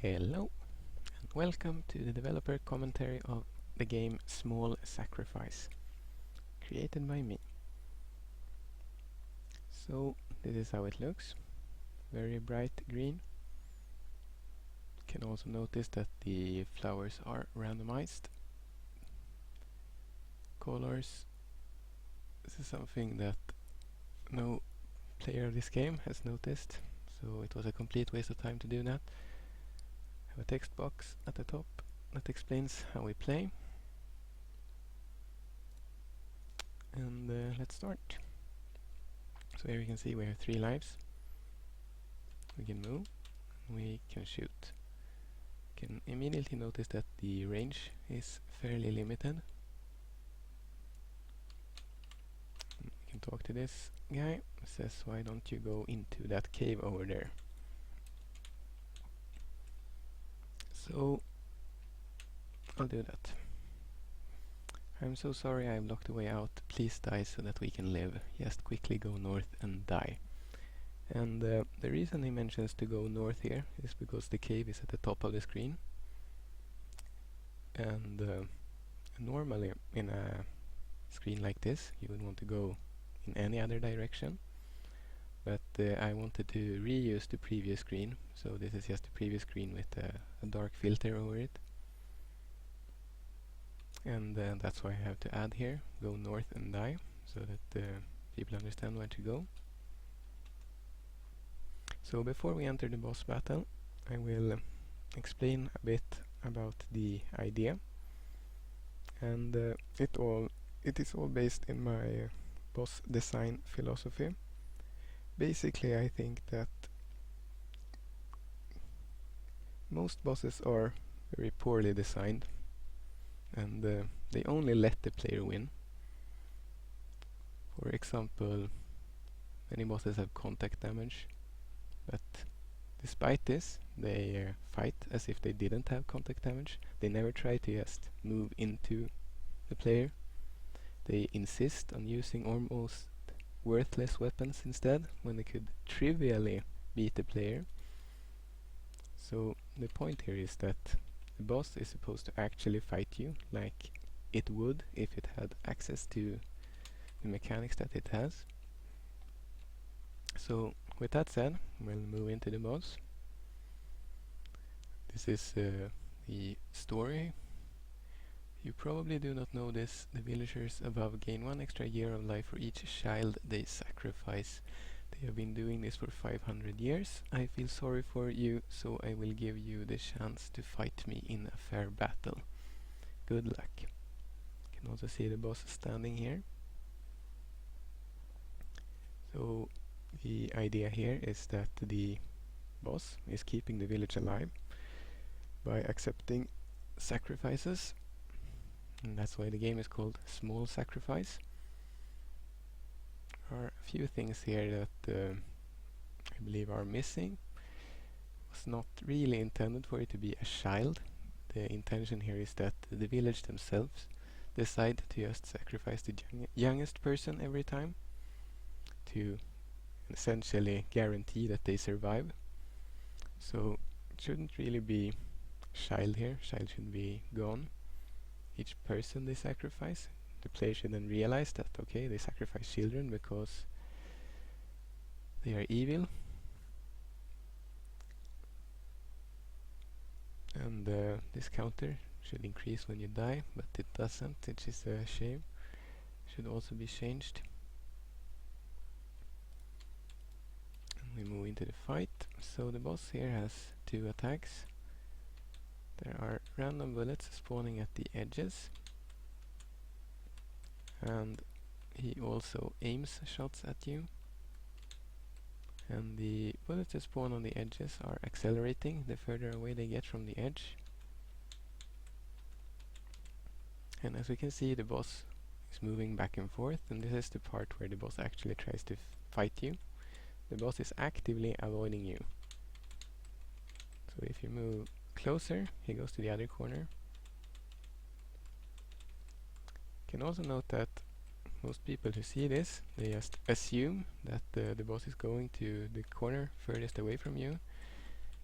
Hello, and welcome to the developer commentary of the game Small Sacrifice, created by me. So, this is how it looks. Very bright green. You can also notice that the flowers are randomized. Colors. This is something that no player of this game has noticed, so it was a complete waste of time to do that. I have a text box at the top that explains how we play. And let's start. So here you can see we have 3 lives. We can move, we can shoot. You can immediately notice that the range is fairly limited. We can talk to this guy. It says, why don't you go into that cave over there? So I'll do that. I'm so sorry I blocked the way out. Please die so that we can live. Just quickly go north and die. And the reason he mentions to go north here is because the cave is at the top of the screen. And normally in a screen like this you would want to go in any other direction. But I wanted to reuse the previous screen, so this is just the previous screen with a dark filter over it. And that's why I have to add here, go north and die, so that people understand where to go. So before we enter the boss battle, I will explain a bit about the idea. And it is all based in my boss design philosophy. Basically, I think that most bosses are very poorly designed, and they only let the player win. For example, many bosses have contact damage, but despite this, they fight as if they didn't have contact damage. They never try to just move into the player. They insist on using almost worthless weapons instead, when they could trivially beat the player. So the point here is that the boss is supposed to actually fight you like it would if it had access to the mechanics that it has. So with that said, we'll move into the boss. This is the story. You probably do not know this. The villagers above gain 1 extra year of life for each child they sacrifice. They have been doing this for 500 years. I feel sorry for you, so I will give you the chance to fight me in a fair battle. Good luck. You can also see the boss standing here. So the idea here is that the boss is keeping the village alive by accepting sacrifices. And that's why the game is called Small Sacrifice. There are a few things here that I believe are missing. It was not really intended for it to be a child. The intention here is that the village themselves decide to just sacrifice the youngest person every time to essentially guarantee that they survive. So it shouldn't really be child here. Child should be gone. Each person they sacrifice, the player should then realize that, okay, they sacrifice children because they are evil. And this counter should increase when you die, but it doesn't, which is a shame. Should also be changed. And we move into the fight. So the boss here has 2 attacks. There are random bullets spawning at the edges, and he also aims shots at you. And the bullets that spawn on the edges are accelerating the further away they get from the edge. And as we can see, the boss is moving back and forth, and this is the part where the boss actually tries to fight you. The boss is actively avoiding you. So if you move closer, he goes to the other corner. You can also note that most people who see this, they just assume that the boss is going to the corner furthest away from you,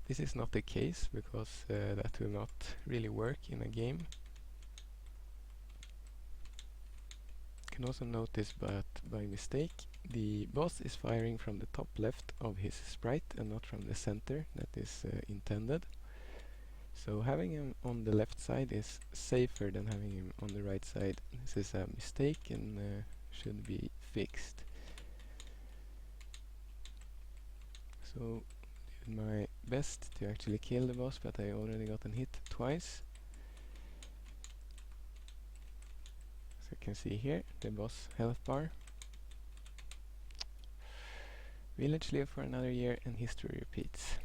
This is not the case because that will not really work in a game. You can also notice that by mistake the boss is firing from the top left of his sprite and not from the center that is intended. So having him on the left side is safer than having him on the right side. This is a mistake and should be fixed. So did my best to actually kill the boss, but I already gotten hit twice. So you can see here the boss health bar. Village live for another year and history repeats.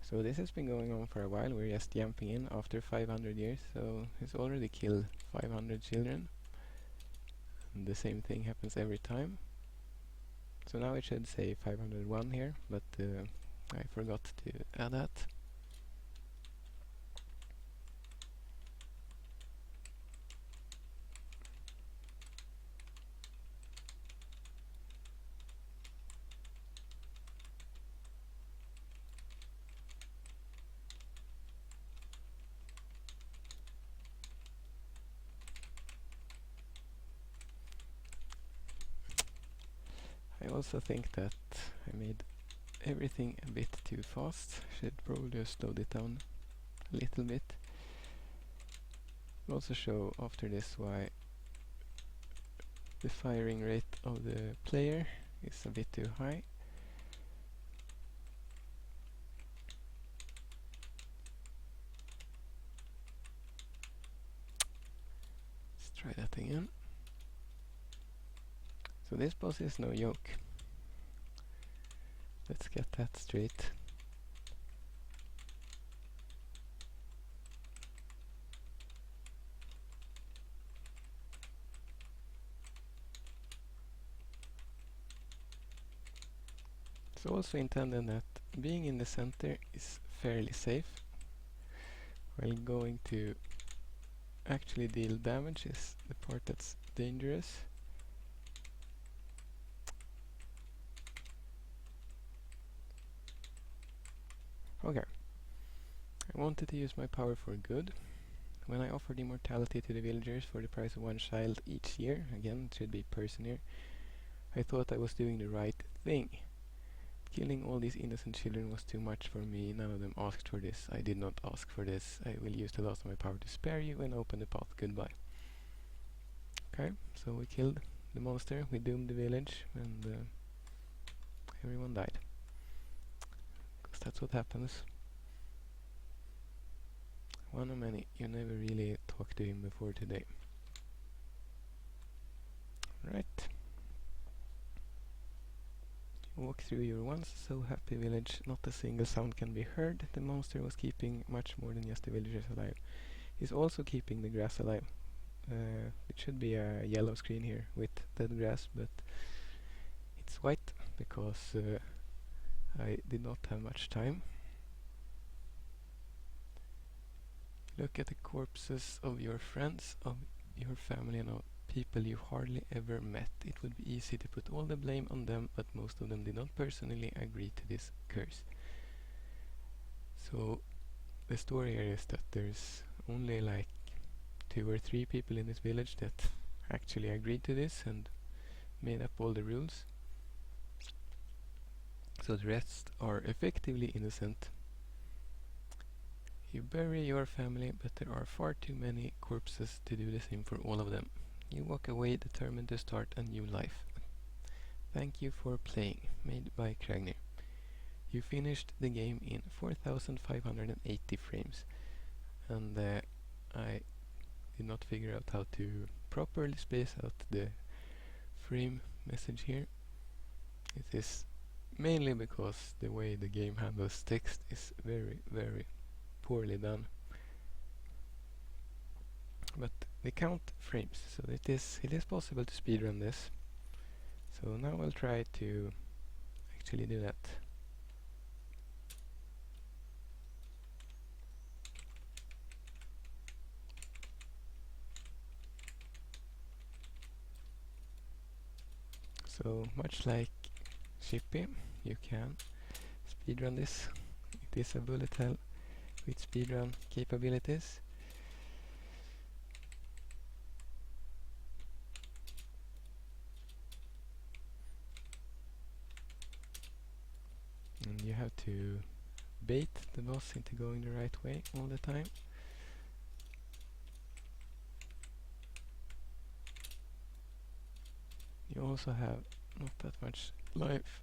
So this has been going on for a while. We're just jumping in after 500 years, so it's already killed 500 children. And the same thing happens every time. So now it should say 501 here, but I forgot to add that. I also think that I made everything a bit too fast. Should probably just slow it down a little bit. I'll also show after this why the firing rate of the player is a bit too high. Let's try that again. So this boss is no joke. Let's get that straight. It's also intended that being in the center is fairly safe, while going to actually deal damage is the part that's dangerous. Okay, I wanted to use my power for good. When I offered immortality to the villagers for the price of one child each year, again it should be person here, I thought I was doing the right thing. Killing all these innocent children was too much for me. None of them asked for this. I did not ask for this. I will use the last of my power to spare you and open the path. Goodbye. Okay, so we killed the monster, we doomed the village, and everyone died. Because that's what happens. One of many. You never really talked to him before today. Right. Walk through your once so happy village. Not a single sound can be heard. The monster was keeping much more than just the villagers alive. He's also keeping the grass alive. It should be a yellow screen here with dead grass, but it's white because I did not have much time. Look at the corpses of your friends, of your family, and of people you hardly ever met. It would be easy to put all the blame on them, but most of them did not personally agree to this curse. So the story here is that there's only like 2 or 3 people in this village that actually agreed to this and made up all the rules. So the rest are effectively innocent. You bury your family, but there are far too many corpses to do the same for all of them. You walk away determined to start a new life. Thank you for playing. Made by Kragner. You finished the game in 4580 frames. And I did not figure out how to properly space out the frame message here. It is mainly because the way the game handles text is very, very poorly done. But they count frames, so it is possible to speedrun this. So now I'll try to actually do that. So much like Shippy, you can speedrun this. It is a bullet hell with speedrun capabilities. And you have to bait the boss into going the right way all the time. You also have not that much life.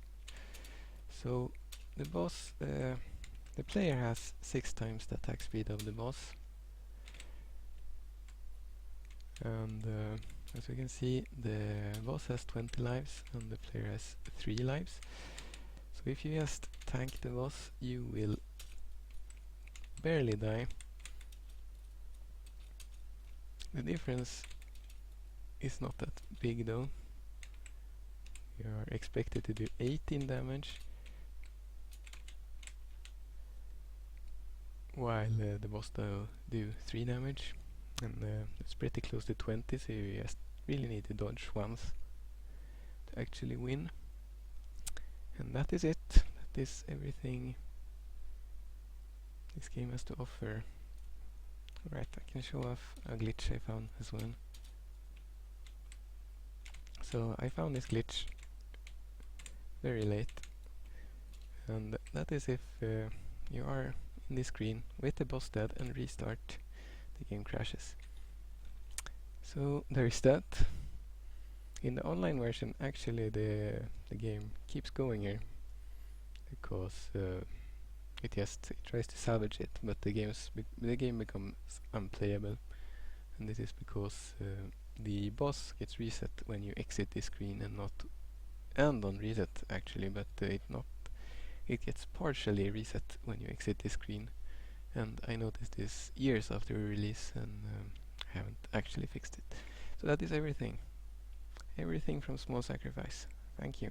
So the boss, the player has 6 times the attack speed of the boss. And as you can see, the boss has 20 lives and the player has 3 lives. So if you just tank the boss, you will barely die. The difference is not that big though. You are expected to do 18 damage, while the boss do 3 damage, and it's pretty close to 20, so you just really need to dodge once to actually win. And that is it. That is everything this game has to offer. Right, I can show off a glitch I found as well. So I found this glitch very late, and that is if you are in this screen with the boss dead and restart, the game crashes. So there is that. In the online version, actually the game keeps going here, because it tries to salvage it, but the game becomes unplayable, and this is because the boss gets reset when you exit the screen, and not end on reset actually, but it gets partially reset when you exit the screen. And I noticed this years after release, and haven't actually fixed it. So that is everything from Small Sacrifice. Thank you.